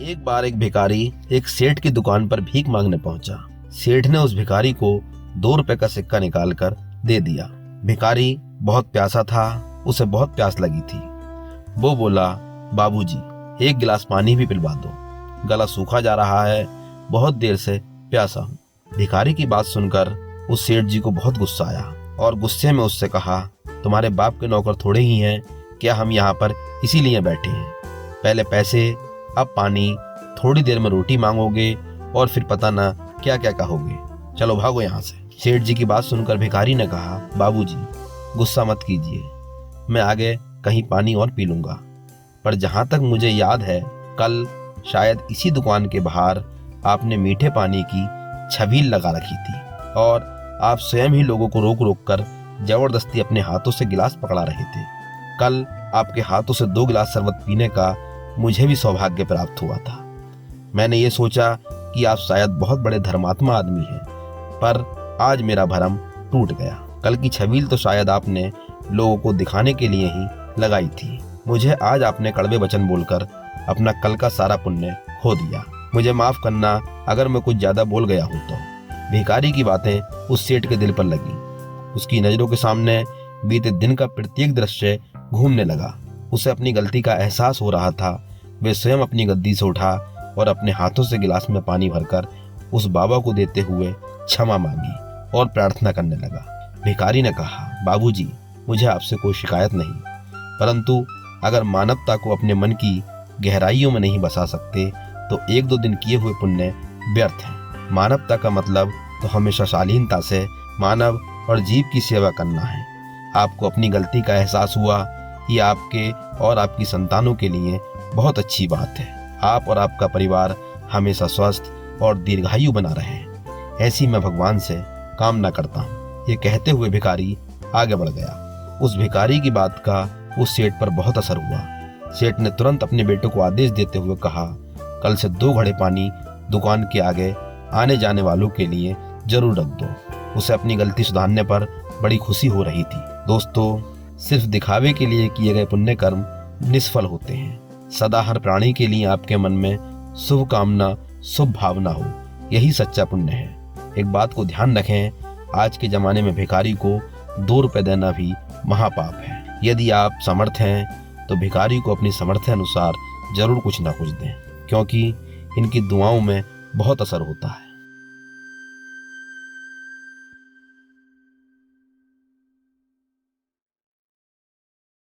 एक बार एक भिखारी एक सेठ की दुकान पर भीख मांगने पहुंचा। सेठ ने उस भिखारी को 2 रुपए का सिक्का निकालकर दे दिया। भिखारी बहुत प्यासा था, उसे बहुत प्यास लगी थी। वो बोला, बाबूजी, एक गिलास पानी भी पिलवा दो, गला सूखा जा रहा है, बहुत देर से प्यासा हूँ। भिखारी की बात सुनकर उस सेठ जी को बहुत गुस्सा आया और गुस्से में उससे कहा, तुम्हारे बाप के नौकर थोड़े ही हैं, क्या हम यहाँ पर इसीलिए बैठे हैं? पहले पैसे, अब पानी, थोड़ी देर में रोटी मांगोगे और फिर पता ना क्या क्या कहोगे। चलो भागो यहाँ से। सेठ जी की बात सुनकर भिखारी ने कहा, बाबूजी, गुस्सा मत कीजिए, मैं आगे कहीं पानी और पी लूंगा, पर जहाँ तक मुझे याद है कल शायद इसी दुकान के बाहर आपने मीठे पानी की छबील लगा रखी थी और आप स्वयं ही लोगों को रोक रोक कर जबरदस्ती अपने हाथों से गिलास पकड़ा रहे थे। कल आपके हाथों से 2 गिलास शरबत पीने का मुझे भी सौभाग्य प्राप्त हुआ था। मैंने ये सोचा कि आप शायद बहुत बड़े धर्मात्मा आदमी हैं, पर आज मेरा भरम टूट गया। कल की छबील तो शायद आपने लोगों को दिखाने के लिए ही लगाई थी। मुझे आज आपने कड़वे वचन बोलकर अपना कल का सारा पुण्य खो दिया। मुझे माफ करना अगर मैं कुछ ज्यादा बोल गया हूँ तो। भिखारी की बातें उस सेठ के दिल पर लगी। उसकी नजरों के सामने बीते दिन का प्रत्येक दृश्य घूमने लगा। उसे अपनी गलती का एहसास हो रहा था। वे स्वयं अपनी गद्दी से उठा और अपने हाथों से गिलास में पानी भरकर उस बाबा को देते हुए क्षमा मांगी और प्रार्थना करने लगा। भिखारी ने कहा, बाबूजी, मुझे आपसे कोई शिकायत नहीं, परंतु अगर मानवता को अपने मन की गहराइयों में नहीं बसा सकते तो 1-2 दिन किए हुए पुण्य व्यर्थ हैं। मानवता का मतलब तो हमेशा शालीनता से मानव और जीव की सेवा करना है। आपको अपनी गलती का एहसास हुआ, ये आपके और आपकी संतानों के लिए बहुत अच्छी बात है। आप और आपका परिवार हमेशा स्वस्थ और दीर्घायु बना रहे, ऐसी मैं भगवान से कामना करता हूँ। ये कहते हुए भिखारी आगे बढ़ गया। उस भिखारी की बात का उस सेठ पर बहुत असर हुआ। सेठ ने तुरंत अपने बेटे को आदेश देते हुए कहा, कल से 2 घड़े पानी दुकान के आगे आने जाने वालों के लिए जरूर रख दो। उसे अपनी गलती सुधारने पर बड़ी खुशी हो रही थी। दोस्तों, सिर्फ दिखावे के लिए किए गए पुण्य कर्म निष्फल होते हैं। सदा हर प्राणी के लिए आपके मन में शुभ कामना, शुभ भावना हो, यही सच्चा पुण्य है। एक बात को ध्यान रखें, आज के जमाने में भिखारी को 2 रुपए देना भी महापाप है। यदि आप समर्थ हैं तो भिखारी को अपनी सामर्थ्य अनुसार जरूर कुछ ना कुछ दें, क्योंकि इनकी दुआओं में बहुत असर होता है।